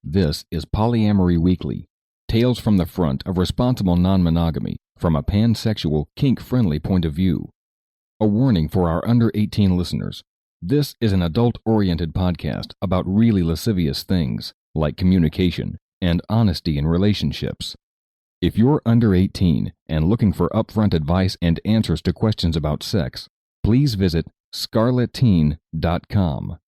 This is Polyamory Weekly, tales from the front of responsible non-monogamy from a pansexual, kink-friendly point of view. A warning for our under-18 listeners. This is an adult-oriented podcast about really lascivious things, like communication and honesty in relationships. If you're under 18 and looking for upfront advice and answers to questions about sex, please visit scarletteen.com.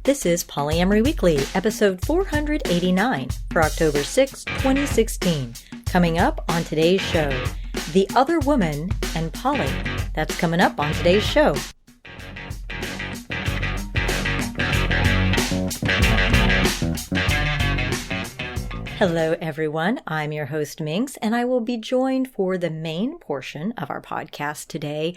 This is Polyamory Weekly, episode 489 for October 6, 2016. Coming up on today's show, The Other Woman and Poly. That's coming up on today's show. Hello, everyone. I'm your host, Minx, and I will be joined for the main portion of our podcast today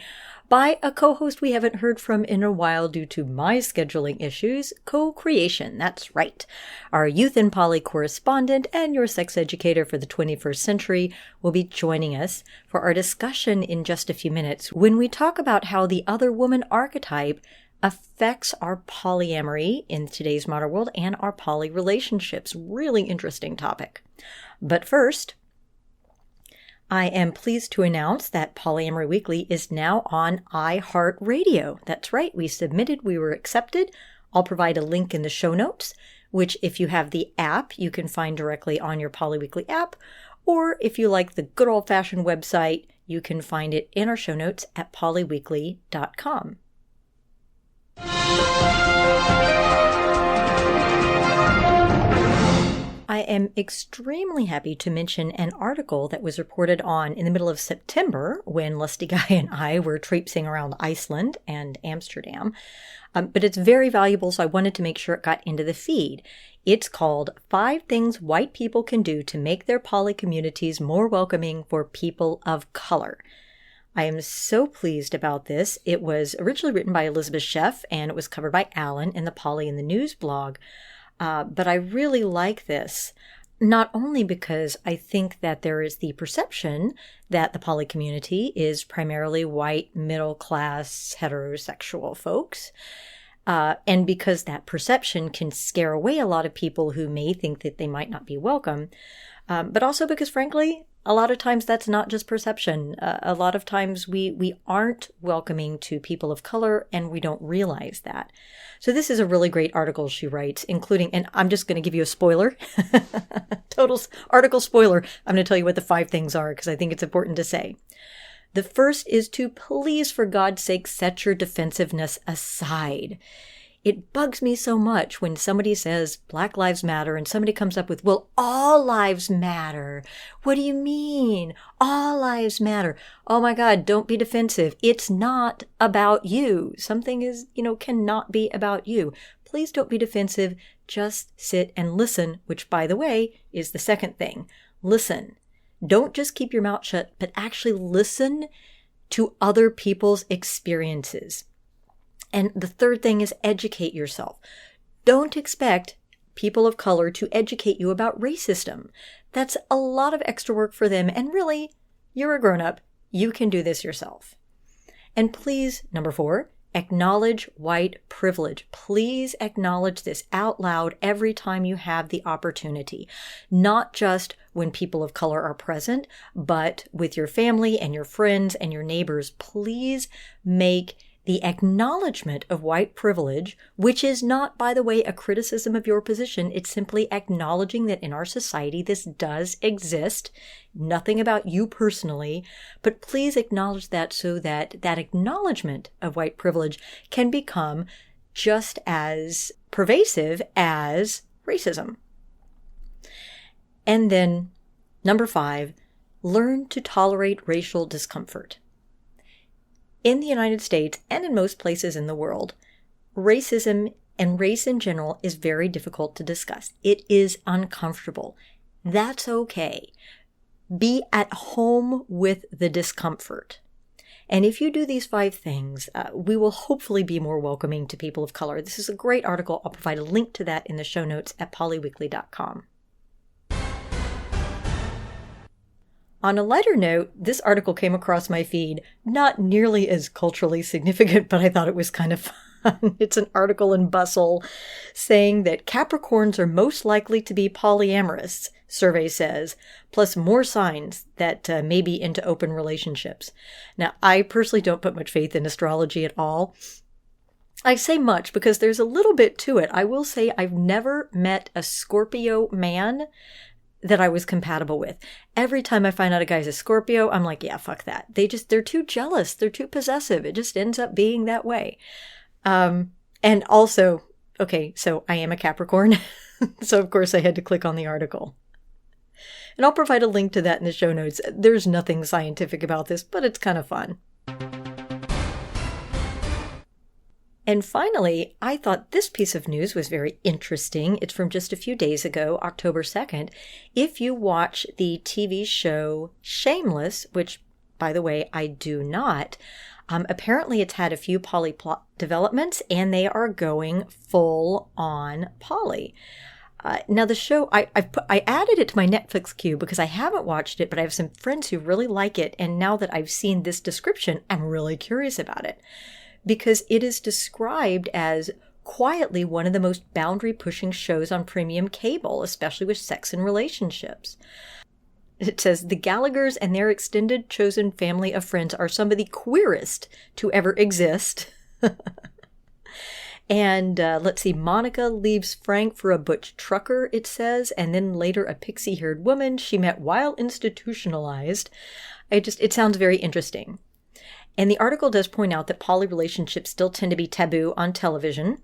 by a co-host we haven't heard from in a while due to my scheduling issues, Co-Creation. That's right. Our youth and poly correspondent and your sex educator for the 21st century will be joining us for our discussion in just a few minutes when we talk about how the other woman archetype affects our polyamory in today's modern world and our poly relationships. Really interesting topic. But first, I am pleased to announce that Polyamory Weekly is now on iHeartRadio. That's right, we submitted, we were accepted. I'll provide a link in the show notes, which if you have the app, you can find directly on your Poly Weekly app. Or if you like the good old-fashioned website, you can find it in our show notes at polyweekly.com. I am extremely happy to mention an article that was reported on in the middle of September when Lusty Guy and I were traipsing around Iceland and Amsterdam. But it's very valuable, so I wanted to make sure it got into the feed. It's called 5 Things White People Can Do to Make Their Poly Communities More Welcoming for People of Color. I am so pleased about this. It was originally written by Elizabeth Sheff, and it was covered by Alan in the Poly in the News blog. But I really like this, not only because I think that there is the perception that the poly community is primarily white, middle-class, heterosexual folks, and because that perception can scare away a lot of people who may think that they might not be welcome, but also because, frankly, a lot of times that's not just perception. A lot of times we aren't welcoming to people of color and we don't realize that. So this is a really great article she writes, including, and I'm just going to give you a spoiler, total article spoiler. I'm going to tell you what the 5 things are because I think it's important to say. The first is to please, for God's sake, set your defensiveness aside. It bugs me so much when somebody says Black Lives Matter and somebody comes up with, well, all lives matter. What do you mean? All lives matter. Oh my God, don't be defensive. It's not about you. Something is, cannot be about you. Please don't be defensive. Just sit and listen, which, by the way, is the second thing. Listen. Don't just keep your mouth shut, but actually listen to other people's experiences. And the third thing is educate yourself. Don't expect people of color to educate you about racism. That's a lot of extra work for them. And really, you're a grown-up. You can do this yourself. And please, number 4, acknowledge white privilege. Please acknowledge this out loud every time you have the opportunity. Not just when people of color are present, but with your family and your friends and your neighbors. Please make the acknowledgement of white privilege, which is not, by the way, a criticism of your position. It's simply acknowledging that in our society this does exist. Nothing about you personally, but please acknowledge that so that that acknowledgement of white privilege can become just as pervasive as racism. And then, number 5, learn to tolerate racial discomfort. In the United States and in most places in the world, racism and race in general is very difficult to discuss. It is uncomfortable. That's okay. Be at home with the discomfort. And if you do these 5 things, we will hopefully be more welcoming to people of color. This is a great article. I'll provide a link to that in the show notes at polyweekly.com. On a lighter note, this article came across my feed, not nearly as culturally significant, but I thought it was kind of fun. It's an article in Bustle saying that Capricorns are most likely to be polyamorous, survey says, plus more signs that may be into open relationships. Now, I personally don't put much faith in astrology at all. I say much because there's a little bit to it. I will say I've never met a Scorpio man that I was compatible with. Every time I find out a guy's a Scorpio, I'm like, yeah, fuck that. They're too jealous. They're too possessive. It just ends up being that way. And also, okay, so I am a Capricorn. So of course I had to click on the article. And I'll provide a link to that in the show notes. There's nothing scientific about this, but it's kind of fun. And finally, I thought this piece of news was very interesting. It's from just a few days ago, October 2nd. If you watch the TV show Shameless, which, by the way, I do not, apparently it's had a few poly plot developments, and they are going full on poly. Now the show, I added it to my Netflix queue because I haven't watched it, but I have some friends who really like it. And now that I've seen this description, I'm really curious about it. Because it is described as quietly one of the most boundary-pushing shows on premium cable, especially with sex and relationships. It says, the Gallaghers and their extended chosen family of friends are some of the queerest to ever exist. And let's see, Monica leaves Frank for a butch trucker, it says, and then later a pixie-haired woman she met while institutionalized. It sounds very interesting. And the article does point out that poly relationships still tend to be taboo on television.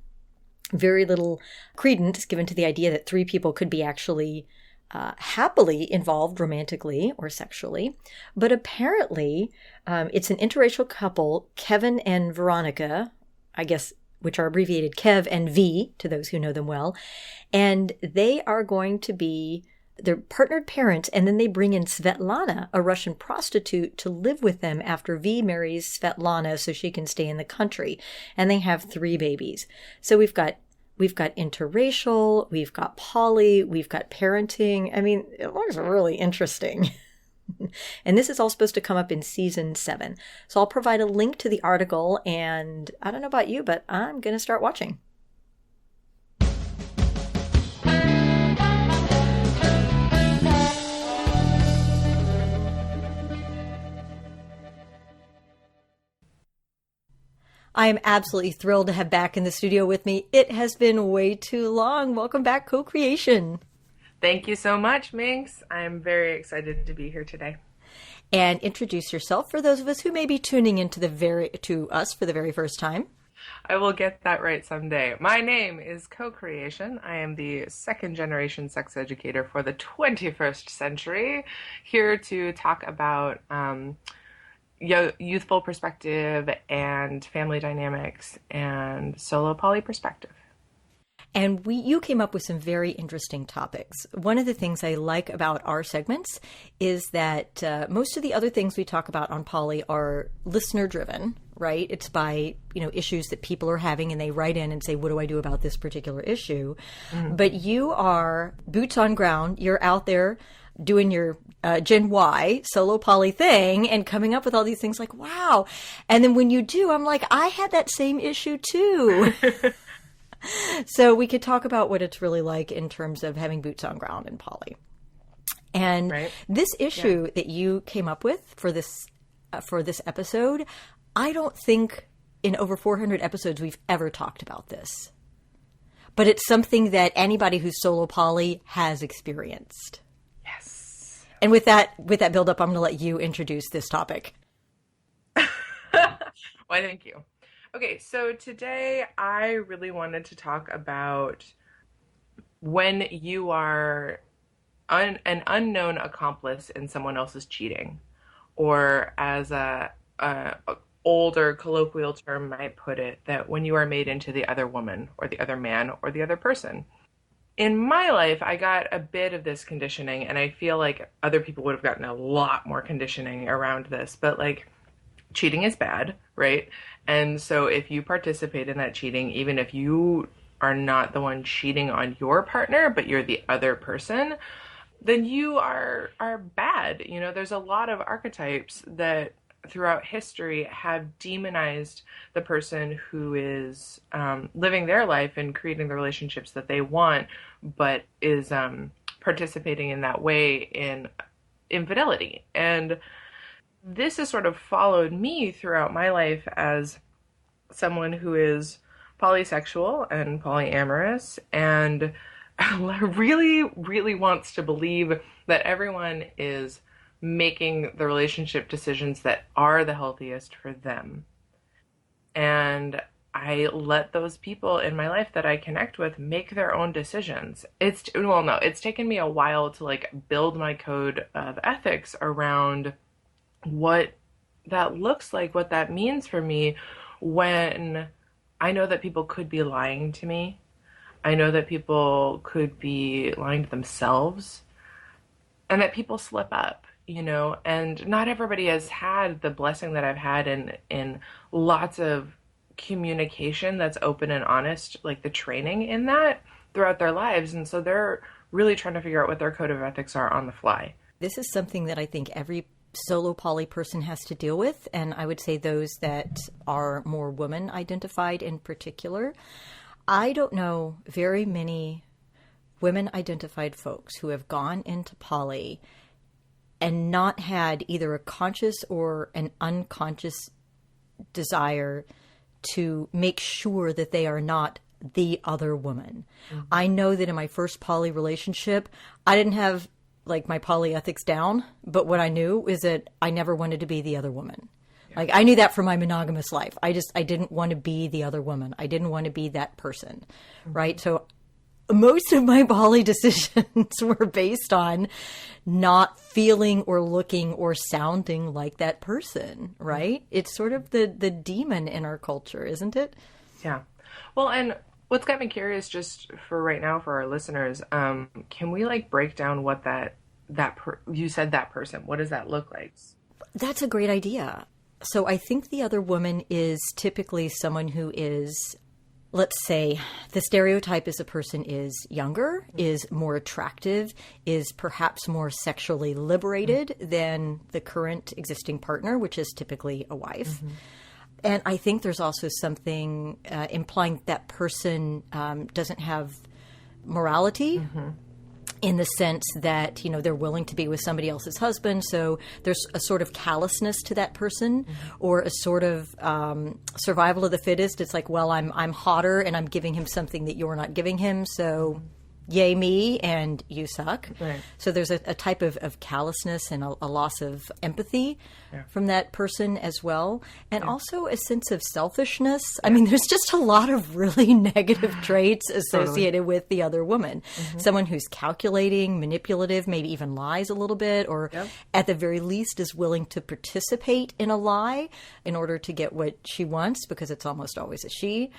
Very little credence given to the idea that three people could be actually happily involved romantically or sexually. But apparently, it's an interracial couple, Kevin and Veronica, I guess, which are abbreviated Kev and V, to those who know them well. And they are going to be they're partnered parents, and then they bring in Svetlana, a Russian prostitute, to live with them after V marries Svetlana so she can stay in the country. And they have 3 babies. So we've got interracial, we've got poly, we've got parenting. I mean, it looks really interesting. And this is all supposed to come up in season 7. So I'll provide a link to the article, and I don't know about you, but I'm going to start watching. I am absolutely thrilled to have back in the studio with me. It has been way too long. Welcome back, Co-Creation. Thank you so much, Minx. I'm very excited to be here today. And introduce yourself for those of us who may be tuning into to us for the very first time. I will get that right someday. My name is Co-Creation. I am the 2nd generation sex educator for the 21st century, here to talk about youthful perspective and family dynamics and solo poly perspective. And you came up with some very interesting topics. One of the things I like about our segments is that most of the other things we talk about on poly are listener driven, right? It's by, issues that people are having, and they write in and say, what do I do about this particular issue? Mm-hmm. But you are boots on ground. You're out there doing your Gen Y solo poly thing and coming up with all these things like, wow. And then when you do, I'm like, I had that same issue too. So we could talk about what it's really like in terms of having boots on ground in poly. And this issue that you came up with for this episode, I don't think in over 400 episodes we've ever talked about this. But it's something that anybody who's solo poly has experienced. Yes. And with that build up, I'm going to let you introduce this topic. Why, thank you. Okay, so today I really wanted to talk about when you are an unknown accomplice in someone else's cheating, or as a older colloquial term might put it, that when you are made into the other woman or the other man or the other person. In my life, I got a bit of this conditioning, and I feel like other people would have gotten a lot more conditioning around this, but cheating is bad, right? And so if you participate in that cheating, even if you are not the one cheating on your partner, but you're the other person, then you are bad. You know, there's a lot of archetypes that throughout history have demonized the person who is living their life and creating the relationships that they want, but is participating in that way in infidelity. And this has sort of followed me throughout my life as someone who is polysexual and polyamorous and really, really wants to believe that everyone is making the relationship decisions that are the healthiest for them. And I let those people in my life that I connect with make their own decisions. It's taken me a while to like build my code of ethics around what that looks like, what that means for me when I know that people could be lying to me. I know that people could be lying to themselves and that people slip up, you know, and not everybody has had the blessing that I've had in lots of communication that's open and honest, like the training in that throughout their lives. And so they're really trying to figure out what their code of ethics are on the fly. This is something that I think every solo poly person has to deal with. And I would say those that are more woman identified in particular. I don't know very many women identified folks who have gone into poly and not had either a conscious or an unconscious desire to make sure that they are not the other woman. Mm-hmm. I know that in my first poly relationship, I didn't have like my poly ethics down, but what I knew is that I never wanted to be the other woman. Yeah. Like I knew that from my monogamous life. I didn't want to be the other woman. I didn't want to be that person. Mm-hmm. Right. So most of my poly decisions were based on not feeling or looking or sounding like that person, right? It's sort of the demon in our culture, isn't it? Yeah. Well, and what's got me curious just for right now for our listeners, can we like break down what you said that person, what does that look like? That's a great idea. So I think the other woman is typically someone who is, let's say, the stereotype is a person is younger, is more attractive, is perhaps more sexually liberated than the current existing partner, which is typically a wife. Mm-hmm. And I think there's also something implying that person doesn't have morality. Mm-hmm. In the sense that, you know, they're willing to be with somebody else's husband. So there's a sort of callousness to that person, mm-hmm. or a sort of survival of the fittest. It's like, well, I'm hotter and I'm giving him something that you're not giving him. So yay me and you suck. Right. So there's a type of callousness and a loss of empathy from that person as well. And also a sense of selfishness. I mean, there's just a lot of really negative traits associated with the other woman. Mm-hmm. Someone who's calculating, manipulative, maybe even lies a little bit, or at the very least is willing to participate in a lie in order to get what she wants, because it's almost always a she.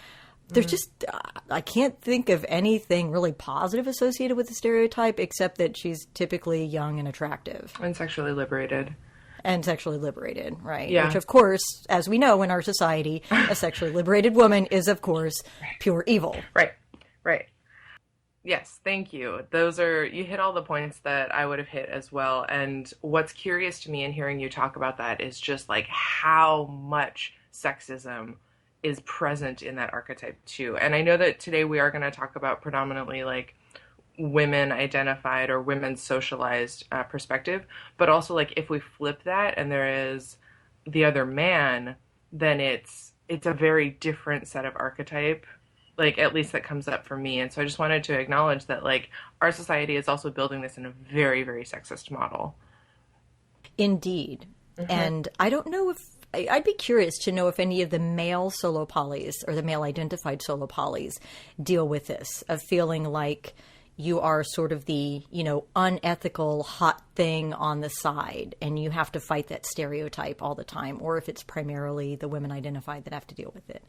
There's just, I can't think of anything really positive associated with the stereotype, except that she's typically young and attractive. And sexually liberated. And sexually liberated, right? Yeah. Which, of course, as we know in our society, a sexually liberated woman is, of course, pure evil. Right. Yes, thank you. You hit all the points that I would have hit as well. And what's curious to me in hearing you talk about that is just like how much sexism is present in that archetype too. And I know that today we are going to talk about predominantly like women identified or women socialized perspective, but also like if we flip that and there is the other man, then it's a very different set of archetype, like at least that comes up for me. And so I just wanted to acknowledge that like our society is also building this in a very, very sexist model. Indeed. Mm-hmm. And I don't know if I'd be curious to know if any of the male solo polys or the male identified solo polys deal with this, of feeling like you are sort of the, you know, unethical hot thing on the side and you have to fight that stereotype all the time, or if it's primarily the women identified that have to deal with it.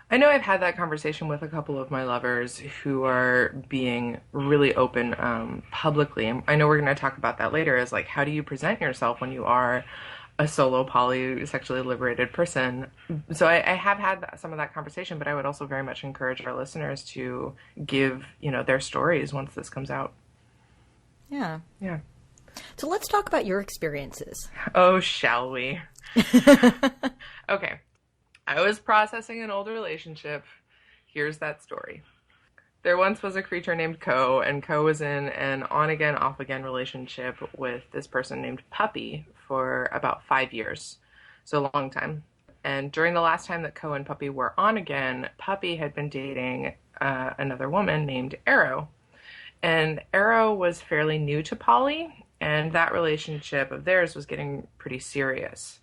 I know I've had that conversation with a couple of my lovers who are being really open publicly. I know we're going to talk about that later, as like, how do you present yourself when you are a solo poly sexually liberated person? So I have had some of that conversation, but I would also very much encourage our listeners to give, you know, their stories once this comes out. Yeah. Yeah. So let's talk about your experiences. Oh, shall we? Okay. I was processing an old relationship. Here's that story. There once was a creature named Ko, and Ko was in an on-again, off-again relationship with this person named Puppy for about 5 years. So a long time. And during the last time that Ko and Puppy were on again, Puppy had been dating another woman named Arrow. And Arrow was fairly new to Polly, and that relationship of theirs was getting pretty serious.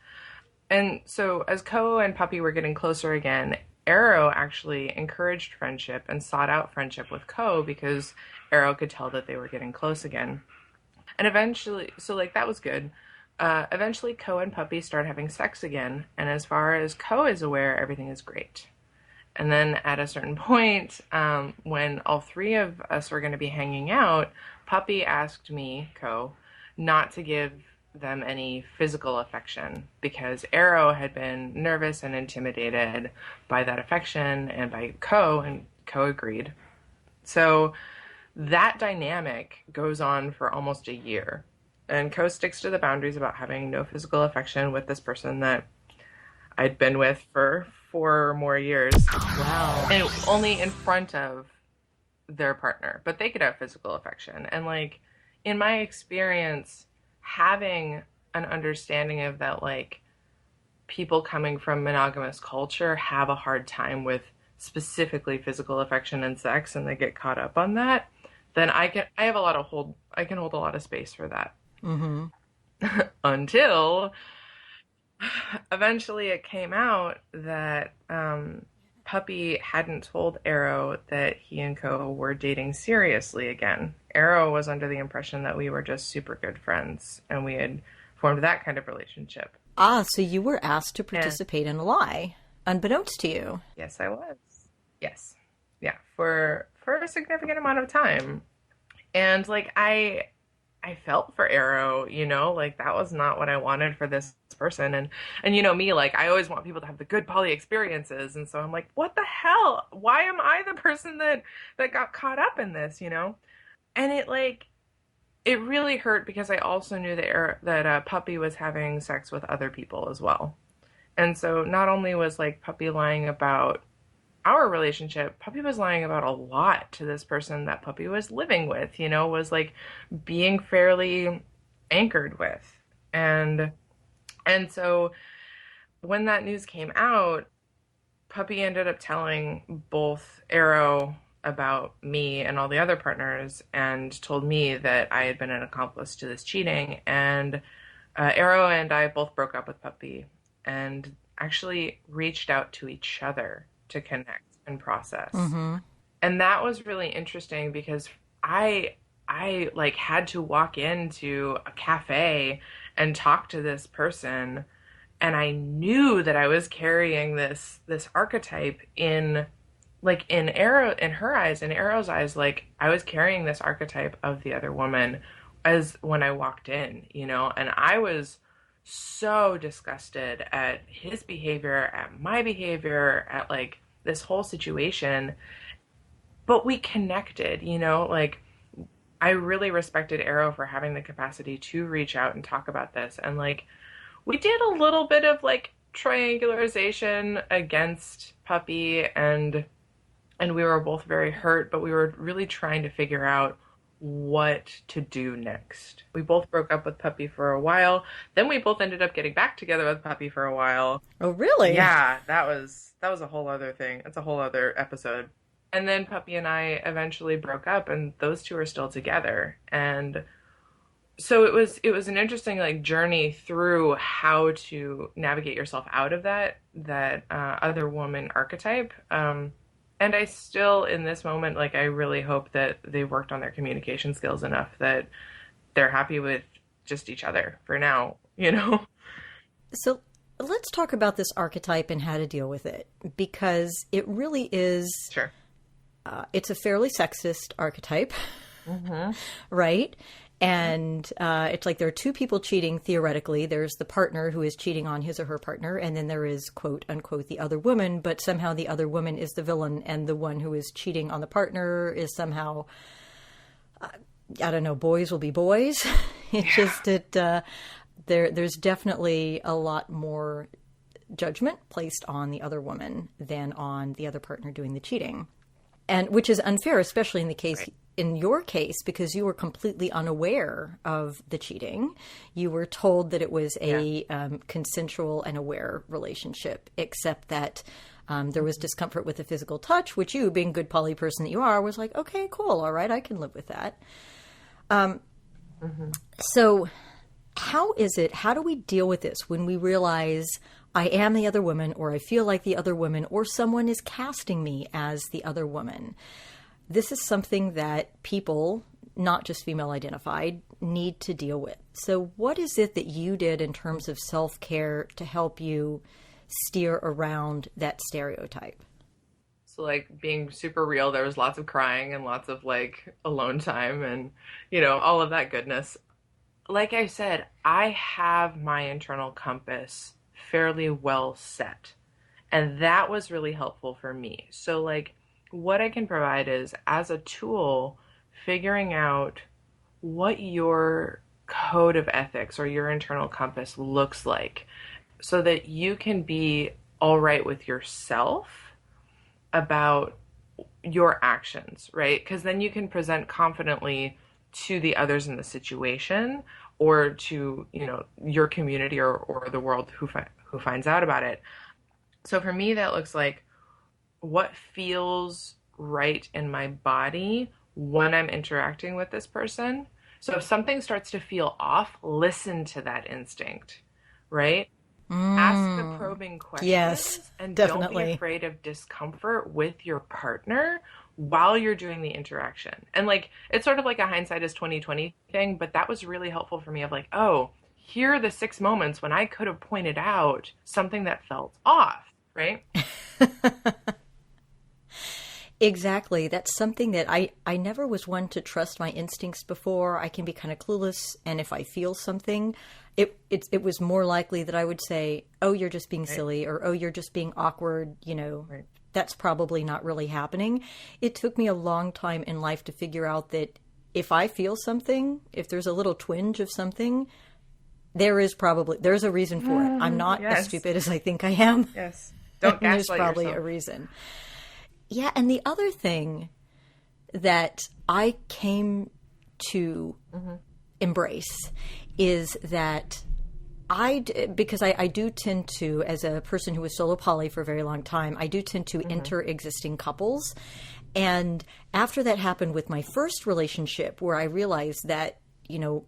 And so as Ko and Puppy were getting closer again, Arrow actually encouraged friendship and sought out friendship with Ko because Arrow could tell that they were getting close again. And eventually, so like that was good. Eventually, Ko and Puppy start having sex again, and as far as Ko is aware, everything is great. And then at a certain point, when all three of us were going to be hanging out, Puppy asked me, Ko, not to give them any physical affection because Arrow had been nervous and intimidated by that affection and by Ko, and Ko agreed. So that dynamic goes on for almost a year. And Ko sticks to the boundaries about having no physical affection with this person that I'd been with for 4 or more years. Wow. And only in front of their partner. But they could have physical affection. And like, in my experience, having an understanding of that, like, people coming from monogamous culture have a hard time with specifically physical affection and sex, and they get caught up on that, then I can hold a lot of space for that. Mm-hmm. Until eventually it came out that Puppy hadn't told Arrow that he and Ko were dating seriously again. Arrow was under the impression that we were just super good friends, and we had formed that kind of relationship. Ah, so you were asked to participate in a lie, unbeknownst to you. Yes, I was. Yes. Yeah, for a significant amount of time. And like I felt for Arrow, you know, like that was not what I wanted for this person. And you know me, like I always want people to have the good poly experiences. And so I'm like, what the hell? Why am I the person that got caught up in this, you know? And it really hurt because I also knew that Puppy was having sex with other people as well. And so not only was like Puppy lying about our relationship, Puppy was lying about a lot to this person that Puppy was living with, you know, was like being fairly anchored with. And so when that news came out, Puppy ended up telling both Arrow about me and all the other partners and told me that I had been an accomplice to this cheating. And Arrow and I both broke up with Puppy and actually reached out to each other to connect and process. Mm-hmm. And that was really interesting because I like had to walk into a cafe and talk to this person, and I knew that I was carrying this archetype in her eyes, in Arrow's eyes, like I was carrying this archetype of the other woman as when I walked in, you know, and I was so disgusted at his behavior, at my behavior, at like this whole situation. But we connected, you know, like I really respected Arrow for having the capacity to reach out and talk about this. And like we did a little bit of like triangularization against Puppy, and we were both very hurt, but we were really trying to figure out what to do next. We both broke up with Puppy for a while. Then we both ended up getting back together with Puppy for a while. Oh, really? Yeah, that was a whole other thing. It's a whole other episode. And then Puppy and I eventually broke up, and those two are still together. And so it was an interesting like journey through how to navigate yourself out of that other woman archetype. And I still, in this moment, like, I really hope that they worked on their communication skills enough that they're happy with just each other for now, you know? So let's talk about this archetype and how to deal with it, because it really is, Sure. It's a fairly sexist archetype, Mm-hmm. right? And it's like there are two people cheating theoretically. There's the partner who is cheating on his or her partner, and then there is, quote unquote, the other woman, but somehow the other woman is the villain, and the one who is cheating on the partner is somehow I don't know, boys will be boys. It's just that there's definitely a lot more judgment placed on the other woman than on the other partner doing the cheating. And which is unfair, especially in the case, right, in your case, because you were completely unaware of the cheating. You were told that it was a consensual and aware relationship, except that there was discomfort with the physical touch, which you, being good poly person that you are, was like, okay, cool, all right, I can live with that. So how do we deal with this when we realize I am the other woman, or I feel like the other woman, or someone is casting me as the other woman? This is something that people, not just female identified, need to deal with. So what is it that you did in terms of self-care to help you steer around that stereotype? So like being super real, there was lots of crying and lots of like alone time and, all of that goodness. Like I said, I have my internal compass fairly well set. And that was really helpful for me. So like what I can provide is, as a tool, figuring out what your code of ethics or your internal compass looks like so that you can be all right with yourself about your actions, right? Because then you can present confidently to the others in the situation or to, your community or the world who finds out about it. So for me, that looks like what feels right in my body when I'm interacting with this person. So if something starts to feel off, listen to that instinct, right? Ask the probing questions. Yes, and definitely. Don't be afraid of discomfort with your partner while you're doing the interaction. And like, it's sort of like a hindsight is 20/20 thing, but that was really helpful for me of like, oh, here are the 6 moments when I could have pointed out something that felt off, right? Exactly. That's something that I never was one to trust my instincts before. I can be kind of clueless. And if I feel something, it was more likely that I would say, oh, you're just being silly, or, oh, you're just being awkward. Right. That's probably not really happening. It took me a long time in life to figure out that if I feel something, if there's a little twinge of something, there's a reason for it. I'm not as stupid as I think I am. Yes. Don't gaslight There's probably yourself. a reason. Yeah. And the other thing that I came to embrace is that because I do tend to, as a person who was solo poly for a very long time, I do tend to enter existing couples. And after that happened with my first relationship, where I realized that,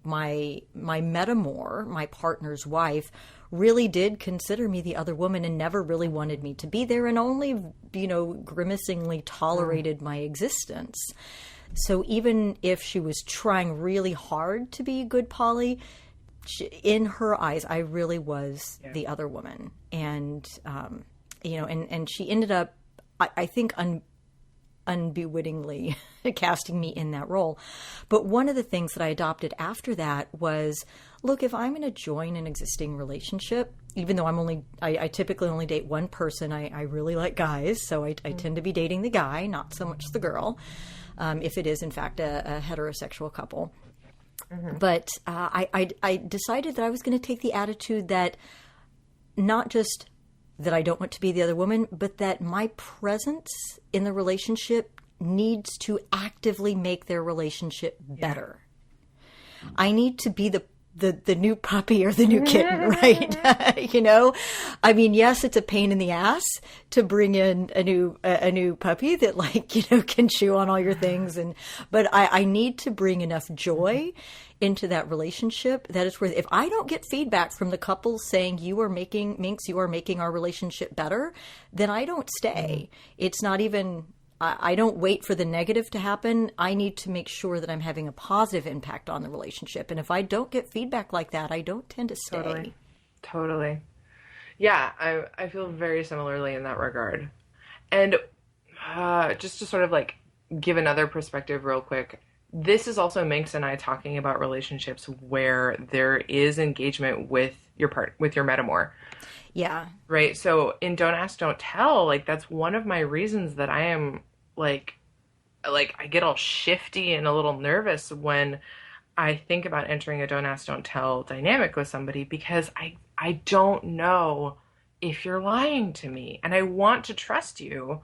my metamor, my partner's wife, really did consider me the other woman and never really wanted me to be there, and only, grimacingly tolerated my existence. So even if she was trying really hard to be good poly, in her eyes, I really was the other woman. And, and she ended up, I think, unbewittingly casting me in that role. But one of the things that I adopted after that was, look, if I'm going to join an existing relationship, even though I typically only date one person, I really like guys, so I tend to be dating the guy, not so much the girl, if it is in fact a heterosexual couple. But I decided that I was going to take the attitude that not just that I don't want to be the other woman, but that my presence in the relationship needs to actively make their relationship better. I need to be the new puppy or the new kitten, right? I mean, yes, it's a pain in the ass to bring in a new puppy that can chew on all your things. But I need to bring enough joy into that relationship that it's worth. If I don't get feedback from the couple saying you are making our relationship better, then I don't stay. It's not even, I don't wait for the negative to happen. I need to make sure that I'm having a positive impact on the relationship. And if I don't get feedback like that, I don't tend to stay. Totally. Yeah, I feel very similarly in that regard. And just to sort of like give another perspective real quick, this is also Minx and I talking about relationships where there is engagement with your metamor. Yeah. Right. So in Don't Ask, Don't Tell, like that's one of my reasons that I am like like I get all shifty and a little nervous when I think about entering a don't ask, don't tell dynamic with somebody because I don't know if you're lying to me and I want to trust you.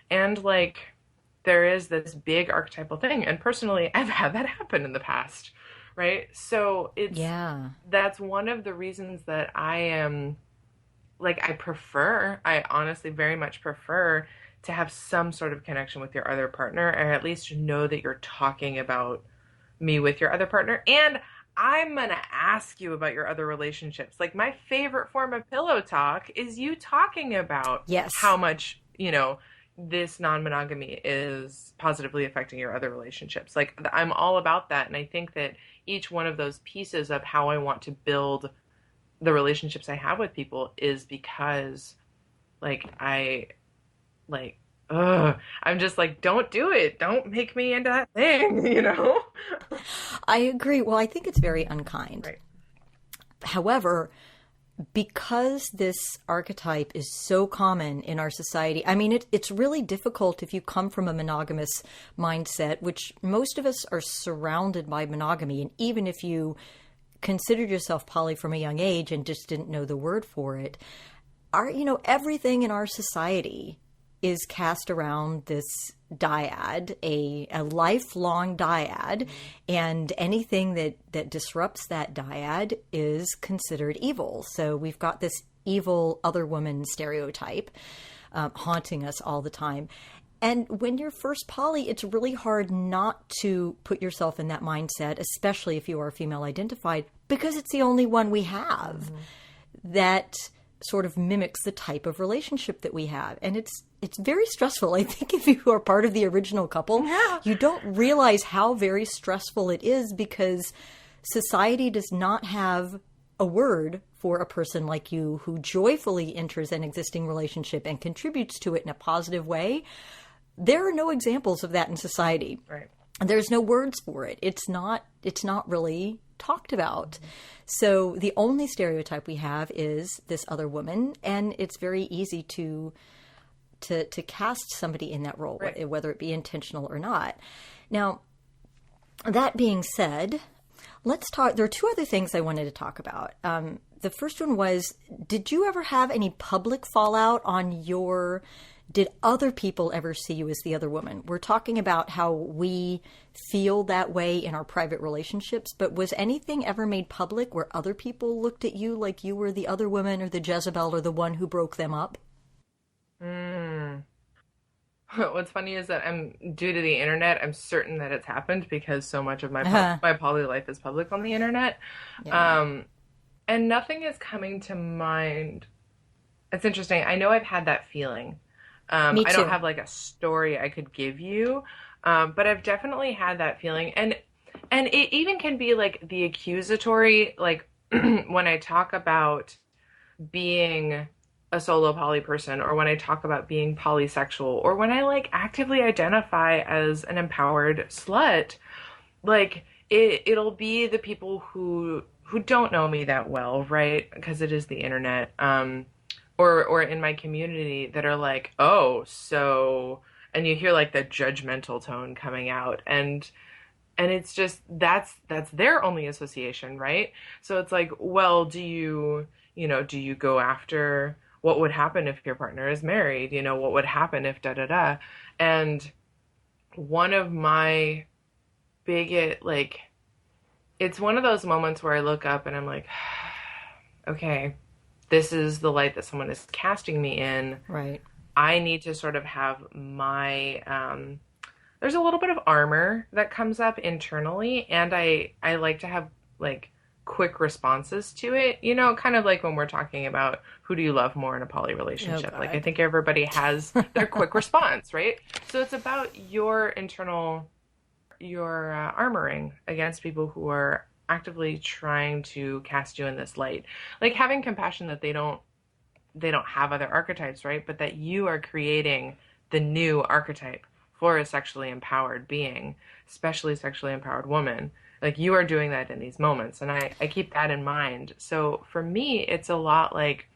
And like there is this big archetypal thing. And personally, I've had that happen in the past, right? So Yeah. that's one of the reasons that I am like I honestly very much prefer to have some sort of connection with your other partner, or at least know that you're talking about me with your other partner. And I'm going to ask you about your other relationships. Like my favorite form of pillow talk is you talking about Yes. how much, this non-monogamy is positively affecting your other relationships. Like I'm all about that. And I think that each one of those pieces of how I want to build the relationships I have with people is because like like I'm just like, don't do it. Don't make me into that thing. I agree. Well, I think it's very unkind. Right. However, because this archetype is so common in our society, I mean, it's really difficult if you come from a monogamous mindset, which most of us are surrounded by monogamy. And even if you considered yourself poly from a young age and just didn't know the word for it, everything in our society is cast around this dyad, a lifelong dyad, and anything that disrupts that dyad is considered evil. So we've got this evil other woman stereotype haunting us all the time. And when you're first poly, it's really hard not to put yourself in that mindset, especially if you are female identified, because it's the only one we have that sort of mimics the type of relationship that we have. And it's very stressful. I think if you are part of the original couple, you don't realize how very stressful it is because society does not have a word for a person like you who joyfully enters an existing relationship and contributes to it in a positive way. There are no examples of that in society. Right. There's no words for it. It's not really talked about. So the only stereotype we have is this other woman, and it's very easy to cast somebody in that role, right, whether it be intentional or not. Now, that being said, let's talk. There are two other things I wanted to talk about. The first one was, did you ever have any public fallout on your... Did other people ever see you as the other woman? We're talking about how we feel that way in our private relationships, but was anything ever made public where other people looked at you like you were the other woman or the Jezebel or the one who broke them up? What's funny is that due to the internet, I'm certain that it's happened because so much of my my poly life is public on the internet. Yeah. And nothing is coming to mind. It's interesting. I know I've had that feeling. Me too. I don't have like a story I could give you, but I've definitely had that feeling. And it even can be like the accusatory, like when I talk about being a solo poly person, or when I talk about being polysexual, or when I like actively identify as an empowered slut, like it'll be the people who don't know me that well, right? Because it is the internet. Or in my community that are like, oh, so, and you hear like the judgmental tone coming out, and it's just that's their only association, right? So it's like, well, do you go after what would happen if your partner is married? What would happen if da da da? And one of my biggest, like, it's one of those moments where I look up and I'm like, okay, this is the light that someone is casting me in. Right. I need to sort of have my, there's a little bit of armor that comes up internally, and I like to have like quick responses to it, kind of like when we're talking about who do you love more in a poly relationship. Oh, like I think everybody has their quick response, right? So it's about your internal, your armoring against people who are actively trying to cast you in this light, like having compassion that they don't have other archetypes, right? But that you are creating the new archetype for a sexually empowered being, especially sexually empowered woman. Like you are doing that in these moments, and I keep that in mind. So for me, it's a lot like,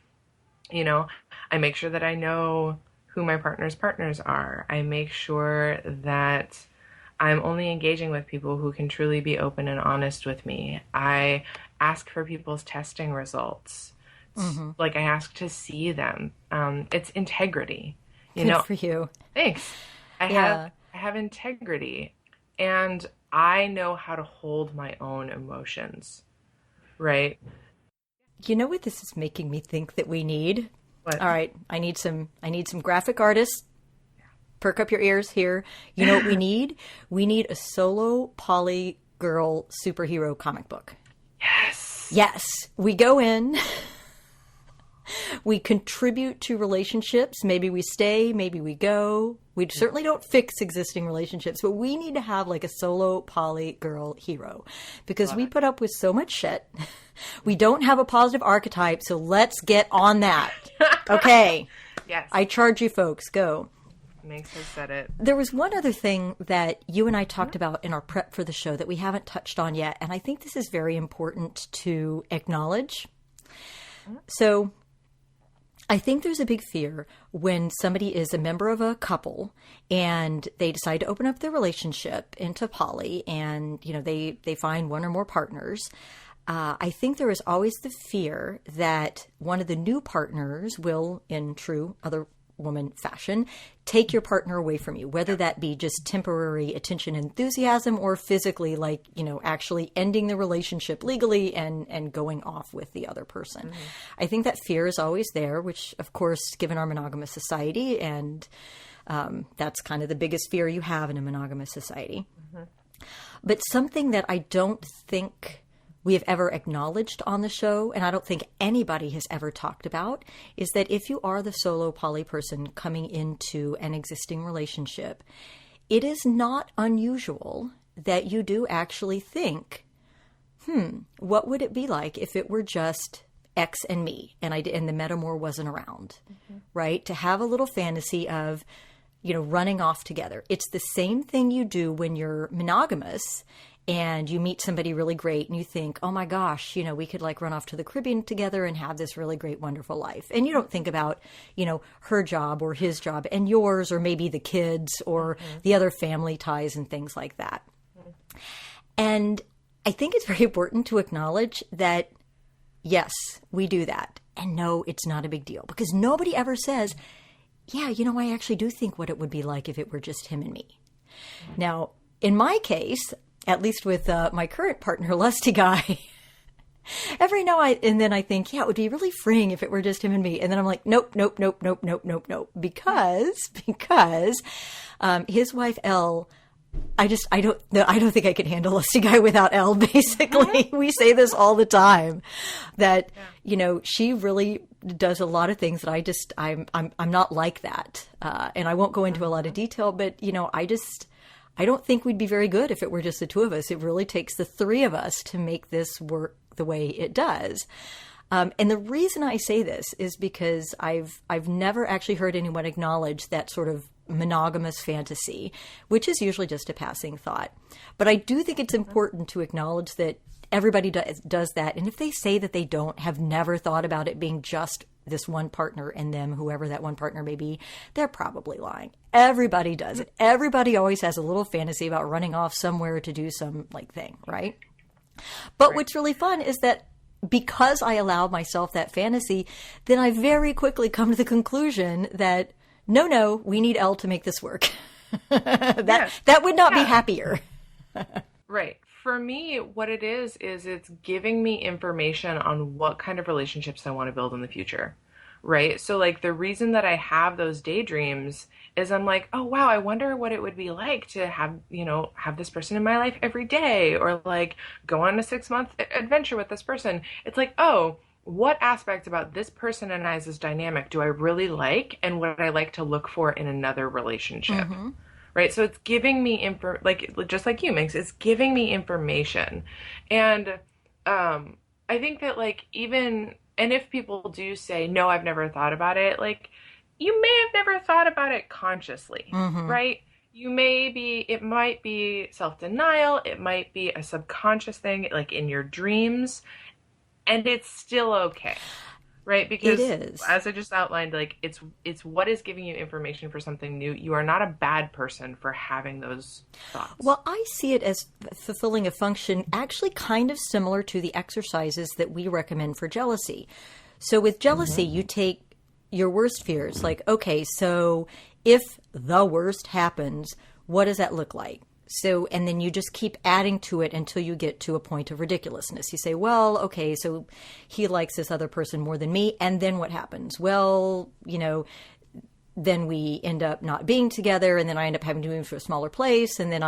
I make sure that I know who who my partner's partners are. I make sure that I'm only engaging with people who can truly be open and honest with me. I ask for people's testing results. Like I ask to see them. It's integrity. Good for you. Thanks. I have integrity, and I know how to hold my own emotions. Right? You know what this is making me think that we need? What? All right, I need some graphic artists. Perk up your ears here. You know what we need? We need a solo poly girl superhero comic book. Yes. Yes. We go in. We contribute to relationships. Maybe we stay, maybe we go. We certainly don't fix existing relationships, but we need to have like a solo poly girl hero because we put up with so much shit. We don't have a positive archetype, so let's get on that. Okay. Yes. I charge you folks. Go. Makes has said it. There was one other thing that you and I talked about in our prep for the show that we haven't touched on yet, and I think this is very important to acknowledge. So I think there's a big fear when somebody is a member of a couple and they decide to open up their relationship into poly and, you know, they find one or more partners. I think there is always the fear that one of the new partners will, in true other woman fashion, take your partner away from you, whether that be just temporary attention and enthusiasm or physically, like, you know, actually ending the relationship legally and going off with the other person. I think that fear is always there, which of course, given our monogamous society, and that's kind of the biggest fear you have in a monogamous society. But something that I don't think we have ever acknowledged on the show, and I don't think anybody has ever talked about, is that if you are the solo poly person coming into an existing relationship, it is not unusual that you do actually think, what would it be like if it were just X and me, and the metamor wasn't around, right? To have a little fantasy of, you know, running off together. It's the same thing you do when you're monogamous and you meet somebody really great and you think, oh my gosh, you know, we could like run off to the Caribbean together and have this really great, wonderful life. And you don't think about, you know, her job or his job and yours, or maybe the kids or the other family ties and things like that. And I think it's very important to acknowledge that, yes, we do that. And no, it's not a big deal, because nobody ever says, yeah, you know, I actually do think what it would be like if it were just him and me. Now, in my case, at least with my current partner, Lusty Guy, every now and then I think, yeah, it would be really freeing if it were just him and me. And then I'm like, nope. Because his wife, Elle, I don't think I could handle Lusty Guy without Elle, basically. We say this all the time, that, you know, she really does a lot of things that I'm not like that. And I won't go into a lot of detail, but, you know, I don't think we'd be very good if it were just the two of us. It really takes the three of us to make this work the way it does. And the reason I say this is because I've never actually heard anyone acknowledge that sort of monogamous fantasy, which is usually just a passing thought. But I do think it's important to acknowledge that everybody does that. And if they say that they have never thought about it being just this one partner and them, whoever that one partner may be, they're probably lying. Everybody does it. Everybody always has a little fantasy about running off somewhere to do some like thing, right? But what's really fun is that because I allow myself that fantasy, then I very quickly come to the conclusion that no, we need Elle to make this work. That would not be happier. Right. For me, what it is it's giving me information on what kind of relationships I want to build in the future. Right. So like the reason that I have those daydreams is I'm like, oh, wow, I wonder what it would be like to have this person in my life every day, or like go on a 6-month adventure with this person. It's like, oh, what aspects about this person and I's dynamic do I really like, and what I like to look for in another relationship? Right. So it's giving me just like you, Minx, it's giving me information. And I think that like and if people do say, no, I've never thought about it, like you may have never thought about it consciously, right? It might be self-denial. It might be a subconscious thing, like in your dreams, and it's still okay. right? It Because is. as I just outlined, like it's what is giving you information for something new. You are not a bad person for having those thoughts. Well, I see it as fulfilling a function actually kind of similar to the exercises that we recommend for jealousy. So with jealousy, you take your worst fears, like, okay, so if the worst happens, what does that look like? So, and then you just keep adding to it until you get to a point of ridiculousness. You say, well, okay, so he likes this other person more than me. And then what happens? Well, then we end up not being together, and then I end up having to move to a smaller place, and then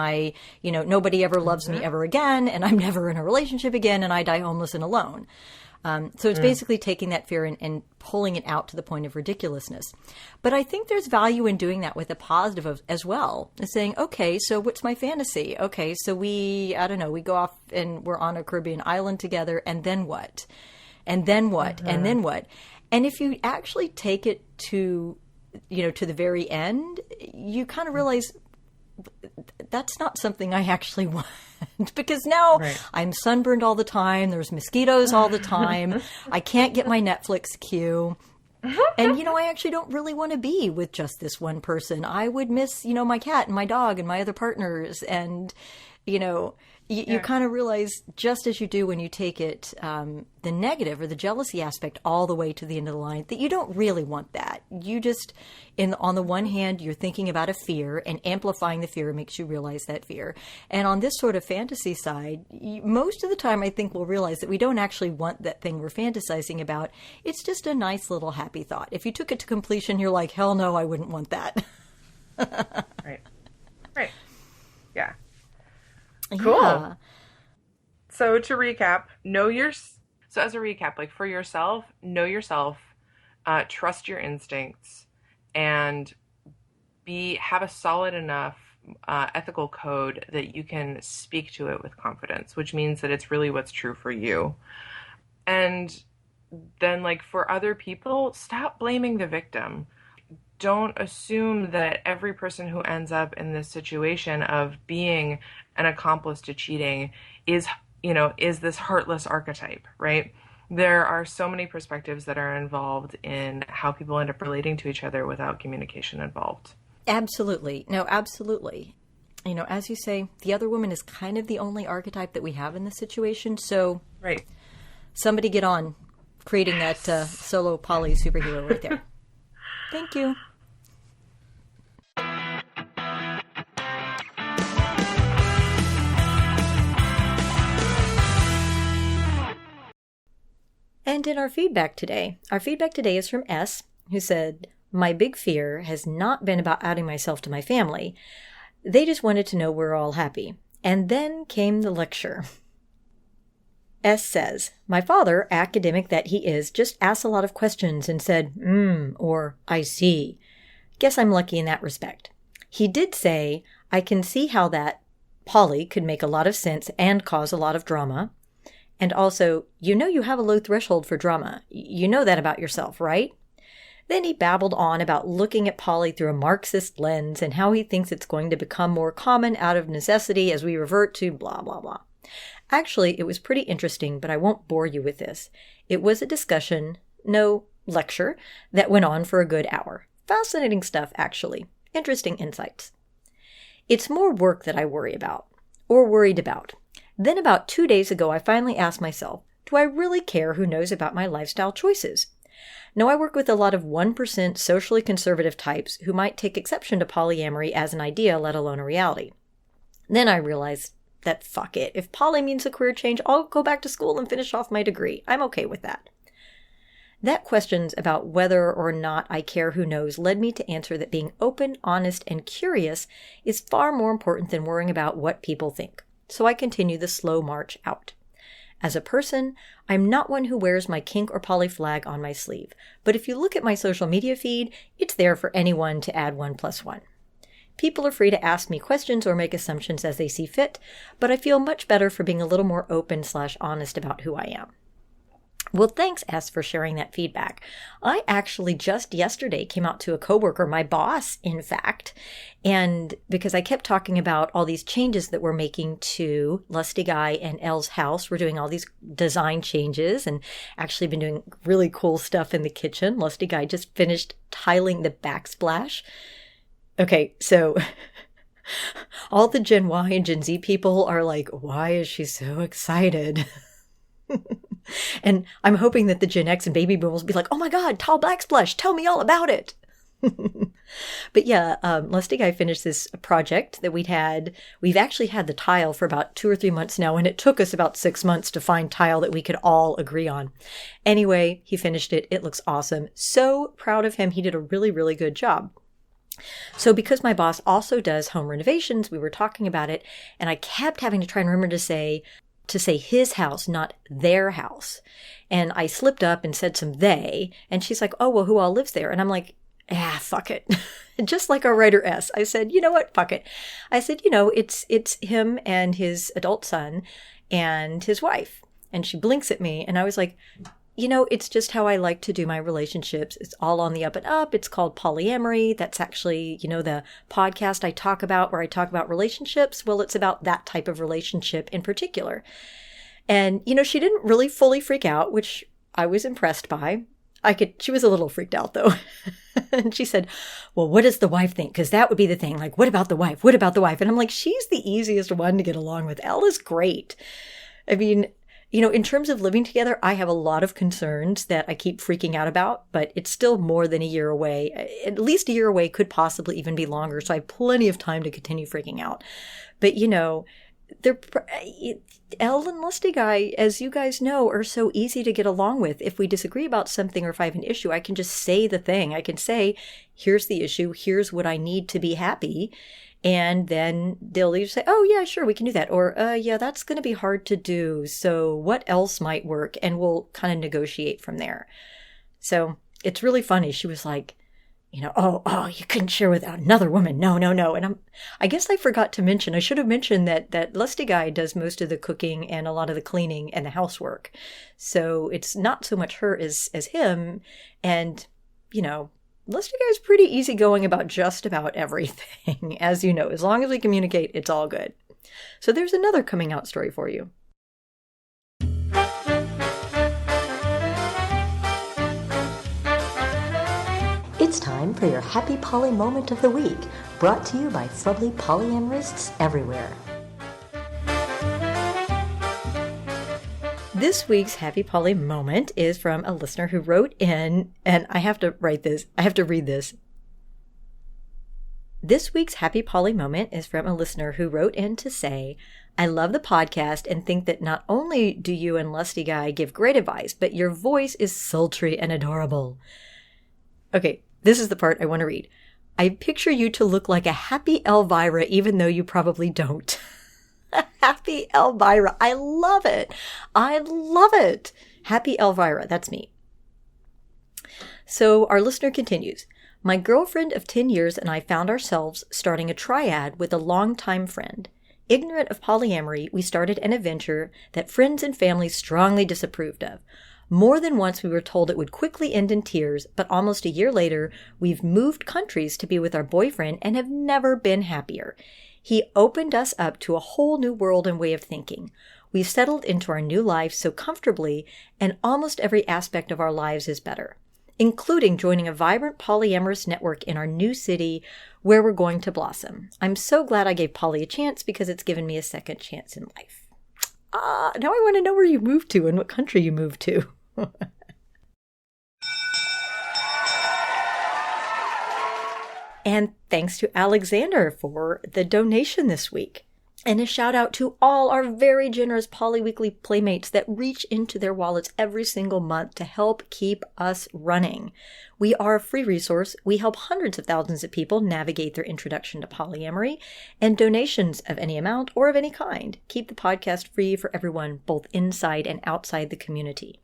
nobody ever loves me ever again, and I'm never in a relationship again, and I die homeless and alone. So it's basically taking that fear and pulling it out to the point of ridiculousness. But I think there's value in doing that with a positive as well. And saying, okay, so what's my fantasy? Okay, so we go off and we're on a Caribbean island together, and then what? And then what? And then what? And if you actually take it to the very end, you kind of realize that's not something I actually want. Because now I'm sunburned all the time. There's mosquitoes all the time. I can't get my Netflix queue. And, I actually don't really want to be with just this one person. I would miss, my cat and my dog and my other partners. And, you kind of realize, just as you do when you take it, the negative or the jealousy aspect all the way to the end of the line, that you don't really want that. You just, on the one hand, you're thinking about a fear, and amplifying the fear makes you realize that fear. And on this sort of fantasy side, most of the time I think we'll realize that we don't actually want that thing we're fantasizing about. It's just a nice little happy thought. If you took it to completion, you're like, hell no, I wouldn't want that. Right. Yeah. Cool. Yeah. So to recap, so as a recap, like for yourself, know yourself, trust your instincts, and have a solid enough ethical code that you can speak to it with confidence, which means that it's really what's true for you. And then, like, for other people, stop blaming the victim. Don't assume that every person who ends up in this situation of being an accomplice to cheating is this heartless archetype, right? There are so many perspectives that are involved in how people end up relating to each other without communication involved. Absolutely. No, absolutely. As you say, the other woman is kind of the only archetype that we have in this situation. So Right. somebody get on creating that solo poly superhero right there. Thank you. And in our feedback today is from S, who said, my big fear has not been about outing myself to my family. They just wanted to know we're all happy. And then came the lecture. S says, my father, academic that he is, just asked a lot of questions and said, or I see. Guess I'm lucky in that respect. He did say, I can see how that poly could make a lot of sense and cause a lot of drama. And also, you have a low threshold for drama. You know that about yourself, right? Then he babbled on about looking at poly through a Marxist lens and how he thinks it's going to become more common out of necessity as we revert to blah, blah, blah. Actually, it was pretty interesting, but I won't bore you with this. It was a discussion, no lecture, that went on for a good hour. Fascinating stuff, actually. Interesting insights. It's more work that I worried about. Then about 2 days ago, I finally asked myself, do I really care who knows about my lifestyle choices? Now, I work with a lot of 1% socially conservative types who might take exception to polyamory as an idea, let alone a reality. Then I realized that fuck it. If poly means a career change, I'll go back to school and finish off my degree. I'm okay with that. That questions about whether or not I care who knows led me to answer that being open, honest, and curious is far more important than worrying about what people think. So I continue the slow march out. As a person, I'm not one who wears my kink or poly flag on my sleeve, but if you look at my social media feed, it's there for anyone to add 1 + 1. People are free to ask me questions or make assumptions as they see fit, but I feel much better for being a little more open/honest about who I am. Well, thanks, S, for sharing that feedback. I actually just yesterday came out to a coworker, my boss, in fact, and because I kept talking about all these changes that we're making to Lusty Guy and Elle's house, we're doing all these design changes and actually been doing really cool stuff in the kitchen. Lusty Guy just finished tiling the backsplash. Okay, so all the Gen Y and Gen Z people are like, why is she so excited? And I'm hoping that the Gen X and baby boomers will be like, oh my God, tall backsplash, tell me all about it. But yeah, Lusty Guy finished this project that we've actually had the tile for about 2 or 3 months now, and it took us about 6 months to find tile that we could all agree on. Anyway, he finished it. It looks awesome. So proud of him. He did a really, really good job. So because my boss also does home renovations, we were talking about it, and I kept having to try and remember to say his house, not their house. And I slipped up and said some they, and she's like, oh, well, who all lives there? And I'm like, fuck it. Just like our writer S, I said, you know what? Fuck it. I said, it's him and his adult son and his wife. And she blinks at me, and I was like, it's just how I like to do my relationships. It's all on the up and up. It's called polyamory. That's actually, the podcast I talk about where I talk about relationships. Well, it's about that type of relationship in particular. And, she didn't really fully freak out, which I was impressed by. She was a little freaked out though. And she said, well, what does the wife think? Because that would be the thing. Like, what about the wife? What about the wife? And I'm like, she's the easiest one to get along with. Elle is great. I mean, in terms of living together, I have a lot of concerns that I keep freaking out about, but it's still more than a year away. At least a year away, could possibly even be longer. So I have plenty of time to continue freaking out. But, Elle and Lusty Guy, as you guys know, are so easy to get along with. If we disagree about something or if I have an issue, I can just say the thing. I can say, here's the issue. Here's what I need to be happy. And then they'll either say, oh, yeah, sure, we can do that. Or, yeah, that's going to be hard to do. So what else might work? And we'll kind of negotiate from there. So it's really funny. She was like, oh, you couldn't share with another woman. No. And I guess I forgot to mention, I should have mentioned that Lusty Guy does most of the cooking and a lot of the cleaning and the housework. So it's not so much her as him. And, Lusty Guy's pretty easygoing about just about everything. As you know, as long as we communicate, it's all good. So there's another coming out story for you. It's time for your Happy Poly Moment of the Week, brought to you by Fubbly polyamorists everywhere. This week's Happy Poly Moment is from a listener who wrote in, and I have to read this. This week's Happy Poly Moment is from a listener who wrote in to say, I love the podcast and think that not only do you and Lusty Guy give great advice, but your voice is sultry and adorable. Okay, this is the part I want to read. I picture you to look like a happy Elvira, even though you probably don't. Happy Elvira. I love it. Happy Elvira. That's me. So our listener continues. My girlfriend of 10 years and I found ourselves starting a triad with a longtime friend. Ignorant of polyamory, we started an adventure that friends and family strongly disapproved of. More than once we were told it would quickly end in tears, but almost a year later, we've moved countries to be with our boyfriend and have never been happier. He opened us up to a whole new world and way of thinking. We've settled into our new life so comfortably, and almost every aspect of our lives is better, including joining a vibrant polyamorous network in our new city where we're going to blossom. I'm so glad I gave poly a chance because it's given me a second chance in life. Now I want to know where you moved to and what country you moved to. And thanks to Alexander for the donation this week. And a shout out to all our very generous Polyweekly playmates that reach into their wallets every single month to help keep us running. We are a free resource. We help hundreds of thousands of people navigate their introduction to polyamory, and donations of any amount or of any kind keep the podcast free for everyone, both inside and outside the community.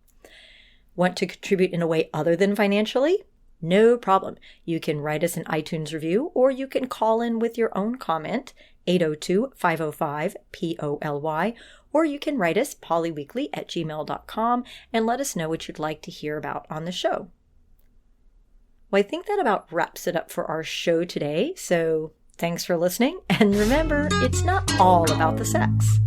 Want to contribute in a way other than financially? No problem. You can write us an iTunes review, or you can call in with your own comment, 802-505-POLY, or you can write us polyweekly@gmail.com and let us know what you'd like to hear about on the show. Well, I think that about wraps it up for our show today, so thanks for listening, and remember, it's not all about the sex.